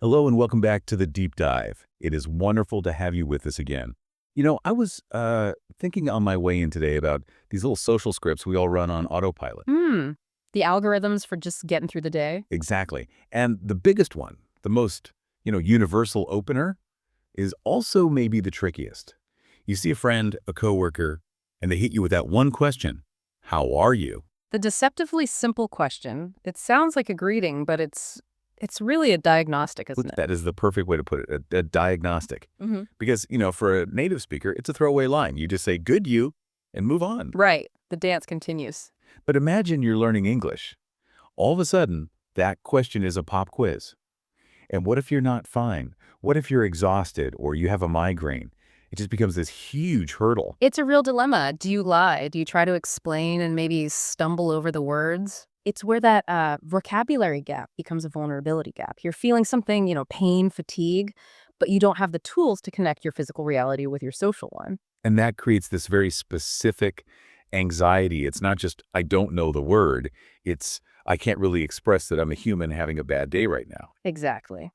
Hello and welcome back to the Deep Dive. It is wonderful to have you with us again. I was thinking on my way in today about these little social scripts we all run on autopilot. Hmm. The algorithms for just getting through the day? Exactly. And the biggest one, the most, universal opener, is also maybe the trickiest. You see a friend, a coworker, and they hit you with that one question: how are you? The deceptively simple question. It sounds like a greeting, but it's really a diagnostic, isn't it? That is the perfect way to put it, a diagnostic. Hmm. Because, for a native speaker, it's a throwaway line. You just say, good you, and move on. Right. The dance continues. But imagine you're learning English. All of a sudden, that question is a pop quiz. And what if you're not fine? What if you're exhausted or you have a migraine? It just becomes this huge hurdle. It's a real dilemma. Do you lie? Do you try to explain and maybe stumble over the words? It's where that vocabulary gap becomes a vulnerability gap. You're feeling something, pain, fatigue, but you don't have the tools to connect your physical reality with your social one. And that creates this very specific anxiety. It's not just, I don't know the word. It's, I can't really express that I'm a human having a bad day right now. Exactly.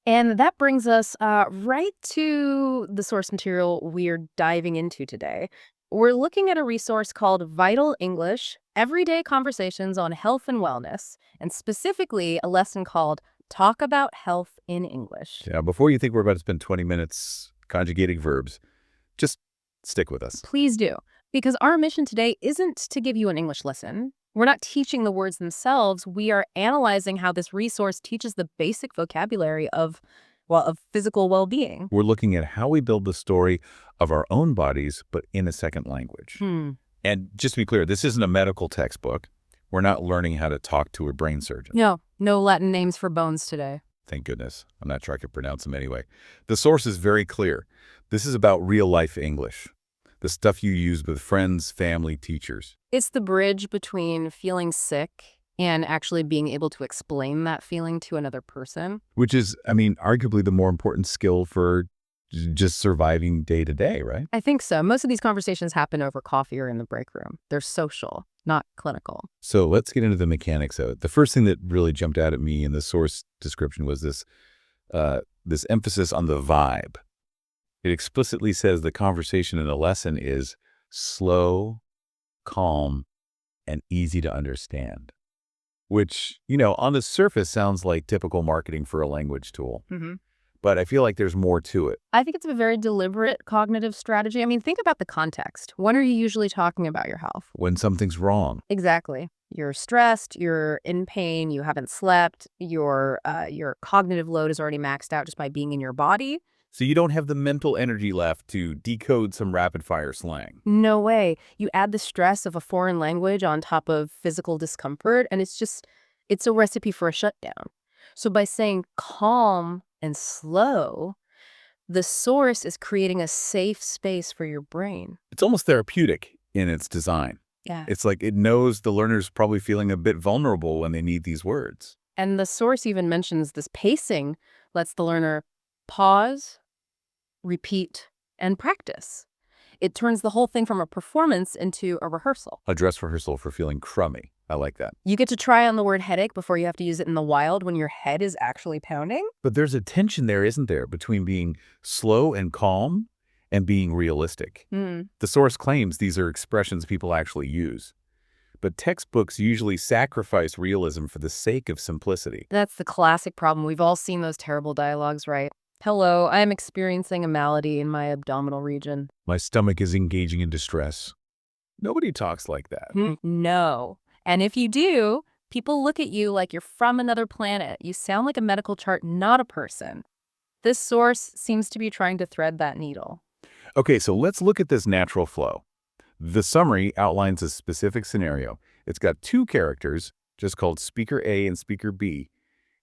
And that brings us right to the source material we're diving into today. We're looking at a resource called Vital English, Everyday Conversations on Health and Wellness, and specifically a lesson called Talk About Health in English. Now, before you think we're about to spend 20 minutes conjugating verbs, just stick with us. Please do, because our mission today isn't to give you an English lesson. We're not teaching the words themselves. We are analyzing how this resource teaches the basic vocabulary of physical well-being. We're looking at how we build the story of our own bodies, but in a second language. And just to be clear, this isn't a medical textbook. We're not learning how to talk to a brain surgeon. No Latin names for bones today. Thank goodness. I'm not sure I could pronounce them anyway. The source is very clear. This is about real-life English, the stuff you use with friends, family, teachers. It's the bridge between feeling sick and actually being able to explain that feeling to another person. Which is, arguably the more important skill for just surviving day to day, right? I think so. Most of these conversations happen over coffee or in the break room. They're social, not clinical. So let's get into the mechanics of it. The first thing that really jumped out at me in the source description was this emphasis on the vibe. It explicitly says the conversation in a lesson is slow, calm, and easy to understand. Which, on the surface sounds like typical marketing for a language tool. But I feel like there's more to it. I think it's a very deliberate cognitive strategy. Think about the context. When are you usually talking about your health? When something's wrong. Exactly. You're stressed, you're in pain, you haven't slept, your cognitive load is already maxed out just by being in your body. So you don't have the mental energy left to decode some rapid-fire slang. No way. You add the stress of a foreign language on top of physical discomfort, and it's a recipe for a shutdown. So by saying calm and slow, the source is creating a safe space for your brain. It's almost therapeutic in its design. Yeah. It's like it knows the learner's probably feeling a bit vulnerable when they need these words. And the source even mentions this pacing lets the learner pause, repeat, and practice. It turns the whole thing from a performance into a rehearsal. A dress rehearsal for feeling crummy. I like that. You get to try on the word headache before you have to use it in the wild when your head is actually pounding. But there's a tension there, isn't there, between being slow and calm and being realistic. The source claims these are expressions people actually use. But textbooks usually sacrifice realism for the sake of simplicity. That's the classic problem. We've all seen those terrible dialogues, right? Hello, I am experiencing a malady in my abdominal region. My stomach is engaging in distress. Nobody talks like that. No. And if you do, people look at you like you're from another planet. You sound like a medical chart, not a person. This source seems to be trying to thread that needle. Okay, so let's look at this natural flow. The summary outlines a specific scenario. It's got two characters, just called Speaker A and Speaker B.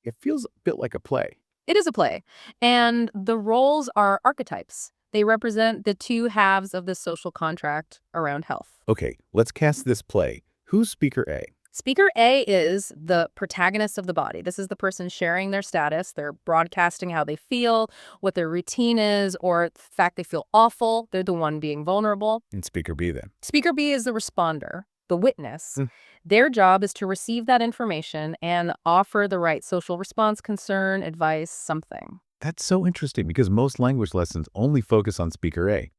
It feels a bit like a play. It is a play, and the roles are archetypes. They represent the two halves of the social contract around health. Okay, let's cast this play. Who's Speaker A? Speaker A is the protagonist of the body. This is the person sharing their status. They're broadcasting how they feel, what their routine is, or the fact they feel awful. They're the one being vulnerable. And Speaker B then? Speaker B is the responder. the witness. Mm. Their job is to receive that information and offer the right social response, concern, advice, something. That's so interesting because most language lessons only focus on speaker A.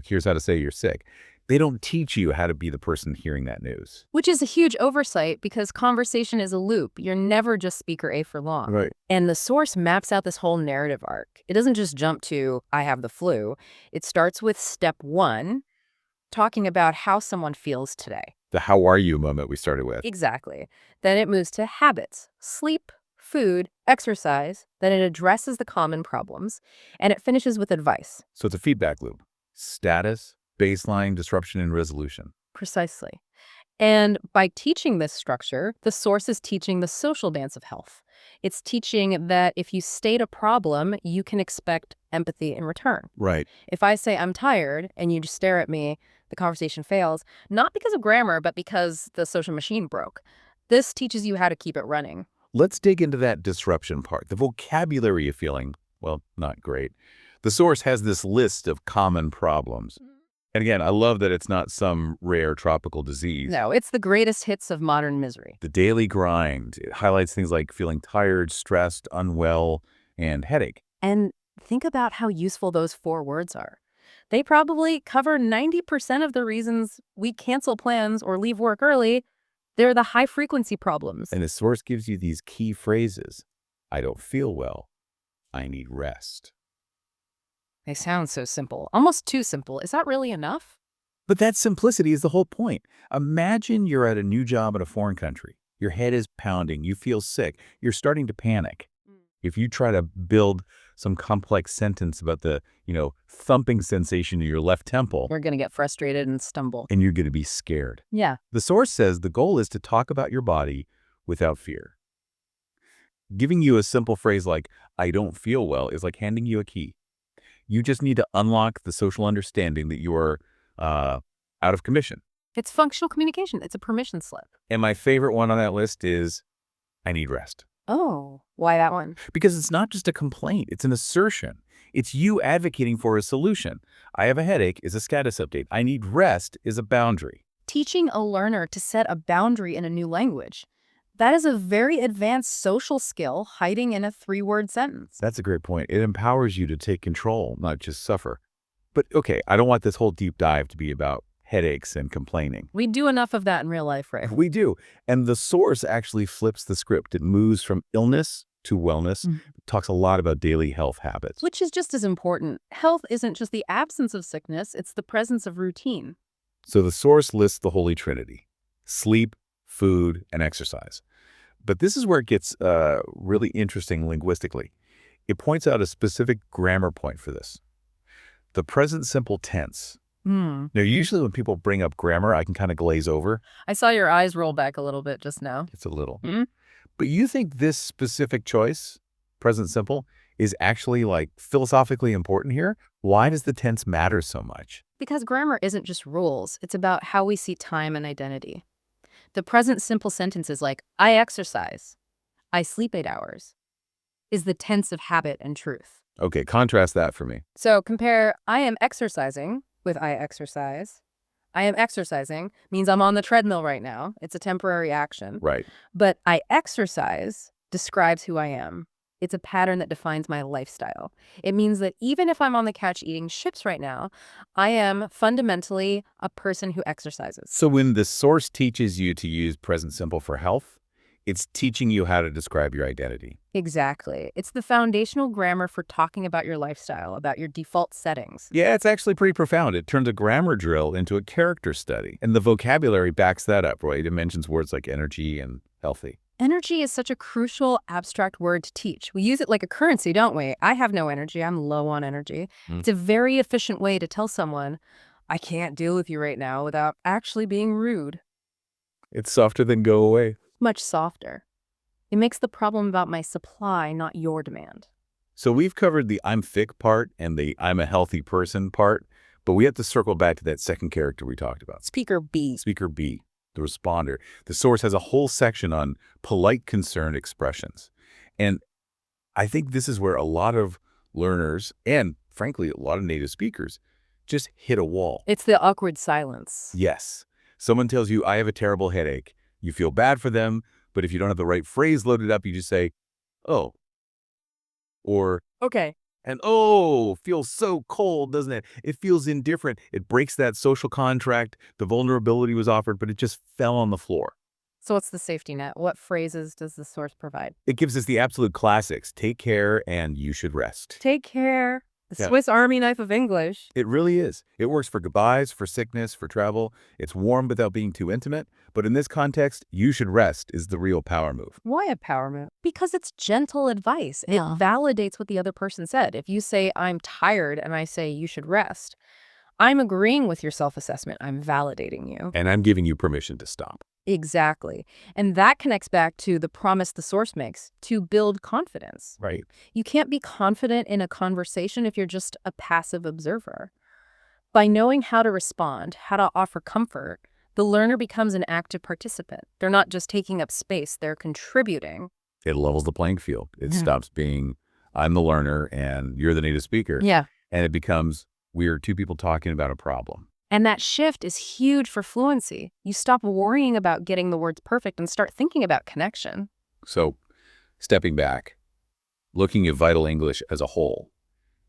Here's how to say you're sick. They don't teach you how to be the person hearing that news. Which is a huge oversight because conversation is a loop. You're never just speaker A for long. Right. And the source maps out this whole narrative arc. It doesn't just jump to, I have the flu. It starts with step 1, talking about how someone feels today. The how are you moment we started with. Exactly. Then it moves to habits, sleep, food, exercise. Then it addresses the common problems. And it finishes with advice. So it's a feedback loop. Status, baseline, disruption, and resolution. Precisely. And by teaching this structure, the source is teaching the social dance of health. It's teaching that if you state a problem, you can expect empathy in return. Right. If I say I'm tired and you just stare at me, the conversation fails, not because of grammar, but because the social machine broke. This teaches you how to keep it running. Let's dig into that disruption part, the vocabulary of feeling, well, not great. The source has this list of common problems. And again, I love that it's not some rare tropical disease. No, it's the greatest hits of modern misery. The daily grind. It highlights things like feeling tired, stressed, unwell, and headache. And think about how useful those 4 words are. They probably cover 90% of the reasons we cancel plans or leave work early. They're the high-frequency problems. And the source gives you these key phrases. I don't feel well. I need rest. They sound so simple, almost too simple. Is that really enough? But that simplicity is the whole point. Imagine you're at a new job in a foreign country. Your head is pounding. You feel sick. You're starting to panic. If you try to build some complex sentence about the, thumping sensation in your left temple, We're going to get frustrated and stumble. and you're going to be scared. Yeah. The source says the goal is to talk about your body without fear. Giving you a simple phrase like, I don't feel well, is like handing you a key. You just need to unlock the social understanding that you are out of commission. It's functional communication. It's a permission slip. And my favorite one on that list is, I need rest. Oh, why that one? Because it's not just a complaint, it's an assertion. It's you advocating for a solution. I have a headache is a status update. I need rest is a boundary. Teaching a learner to set a boundary in a new language. That is a very advanced social skill hiding in a 3-word sentence. That's a great point. It empowers you to take control, not just suffer. But okay, I don't want this whole deep dive to be about headaches and complaining. We do enough of that in real life, right? We do. And the source actually flips the script. It moves from illness to wellness, talks a lot about daily health habits. Which is just as important. Health isn't just the absence of sickness, it's the presence of routine. So the source lists the Holy Trinity: sleep, food, and exercise. But this is where it gets really interesting linguistically. It points out a specific grammar point for this. The present simple tense. Now, usually when people bring up grammar, I can kind of glaze over. I saw your eyes roll back a little bit just now. It's a little. Mhm. But you think this specific choice, present simple, is actually like philosophically important here? Why does the tense matter so much? Because grammar isn't just rules, it's about how we see time and identity. The present simple sentences like, I exercise, I sleep 8 hours, is the tense of habit and truth. Okay, contrast that for me. So compare I am exercising with I exercise. I am exercising means I'm on the treadmill right now. It's a temporary action. Right. But I exercise describes who I am. It's a pattern that defines my lifestyle. It means that even if I'm on the couch eating chips right now, I am fundamentally a person who exercises. So when the source teaches you to use present simple for health, it's teaching you how to describe your identity. Exactly. It's the foundational grammar for talking about your lifestyle, about your default settings. Yeah, it's actually pretty profound. It turns a grammar drill into a character study. And the vocabulary backs that up, right? It mentions words like energy and healthy. Energy is such a crucial abstract word to teach. We use it like a currency, don't we? I have no energy. I'm low on energy. It's a very efficient way to tell someone, I can't deal with you right now without actually being rude. It's softer than go away. Much softer. It makes the problem about my supply, not your demand. So we've covered the I'm thick part and the I'm a healthy person part, but we have to circle back to that second character we talked about. Speaker B. Speaker B, the responder. The source has a whole section on polite concern expressions. And I think this is where a lot of learners and, frankly, a lot of native speakers just hit a wall. It's the awkward silence. Yes. Someone tells you, I have a terrible headache. You feel bad for them, but if you don't have the right phrase loaded up, you just say, oh. Or, Okay. and oh, feels so cold, doesn't it? It feels indifferent. It breaks that social contract. The vulnerability was offered, but it just fell on the floor. So what's the safety net? What phrases does the source provide? It gives us the absolute classics. Take care and you should rest. Take care. The Yeah. Swiss Army knife of English. It really is. It works for goodbyes, for sickness, for travel. It's warm without being too intimate. But in this context, you should rest is the real power move. Why a power move? Because it's gentle advice. It Yeah. validates what the other person said. If you say, I'm tired, and I say, you should rest, I'm agreeing with your self-assessment. I'm validating you. And I'm giving you permission to stop. Exactly. And that connects back to the promise the source makes to build confidence. Right. You can't be confident in a conversation if you're just a passive observer. By knowing how to respond, how to offer comfort, the learner becomes an active participant. They're not just taking up space, they're contributing. It levels the playing field. It Yeah. stops being, I'm the learner and you're the native speaker. Yeah. And it becomes, we're two people talking about a problem. And that shift is huge for fluency. You stop worrying about getting the words perfect and start thinking about connection. So, stepping back, looking at Vital English as a whole,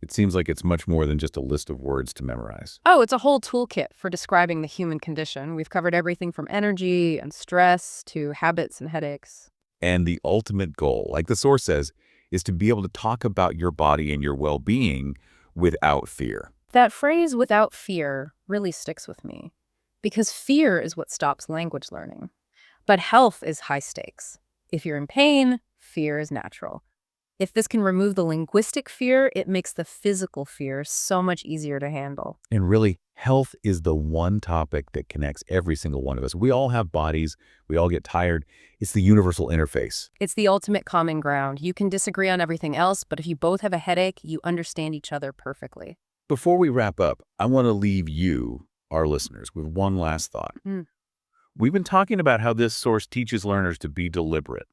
it seems like it's much more than just a list of words to memorize. Oh, it's a whole toolkit for describing the human condition. We've covered everything from energy and stress to habits and headaches. And the ultimate goal, like the source says, is to be able to talk about your body and your well-being without fear. That phrase, without fear, really sticks with me. Because fear is what stops language learning. But health is high stakes. If you're in pain, fear is natural. If this can remove the linguistic fear, it makes the physical fear so much easier to handle. And really, health is the one topic that connects every single one of us. We all have bodies. We all get tired. It's the universal interface. It's the ultimate common ground. You can disagree on everything else, but if you both have a headache, you understand each other perfectly. Before we wrap up, I want to leave you, our listeners, with one last thought. We've been talking about how this source teaches learners to be deliberate,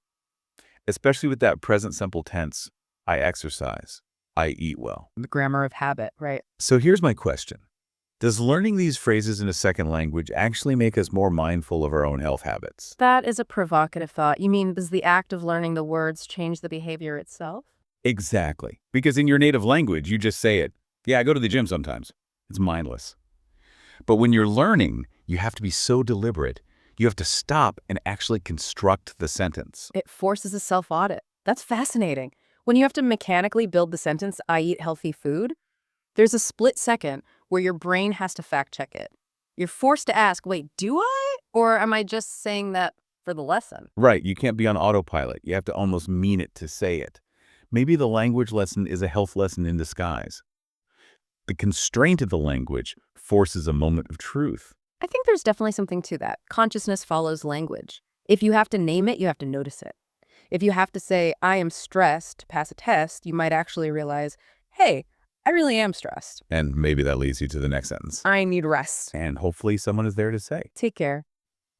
especially with that present simple tense, I exercise, I eat well. The grammar of habit, right? So here's my question. Does learning these phrases in a second language actually make us more mindful of our own health habits? That is a provocative thought. You mean, does the act of learning the words change the behavior itself? Exactly. Because in your native language, you just say it. Yeah, I go to the gym sometimes. It's mindless. But when you're learning, you have to be so deliberate. You have to stop and actually construct the sentence. It forces a self-audit. That's fascinating. When you have to mechanically build the sentence, I eat healthy food, there's a split second where your brain has to fact-check it. You're forced to ask, wait, do I? Or am I just saying that for the lesson? Right, you can't be on autopilot. You have to almost mean it to say it. Maybe the language lesson is a health lesson in disguise. The constraint of the language forces a moment of truth. I think there's definitely something to that. Consciousness follows language. If you have to name it, you have to notice it. If you have to say, I am stressed to pass a test, you might actually realize, hey, I really am stressed. And maybe that leads you to the next sentence. I need rest. And hopefully someone is there to say. Take care.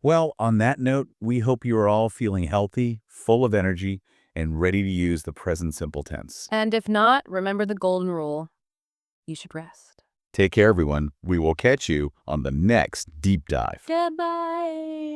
Well, on that note, we hope you are all feeling healthy, full of energy, and ready to use the present simple tense. And if not, remember the golden rule. You should rest. Take care, everyone. We will catch you on the next deep dive. Goodbye.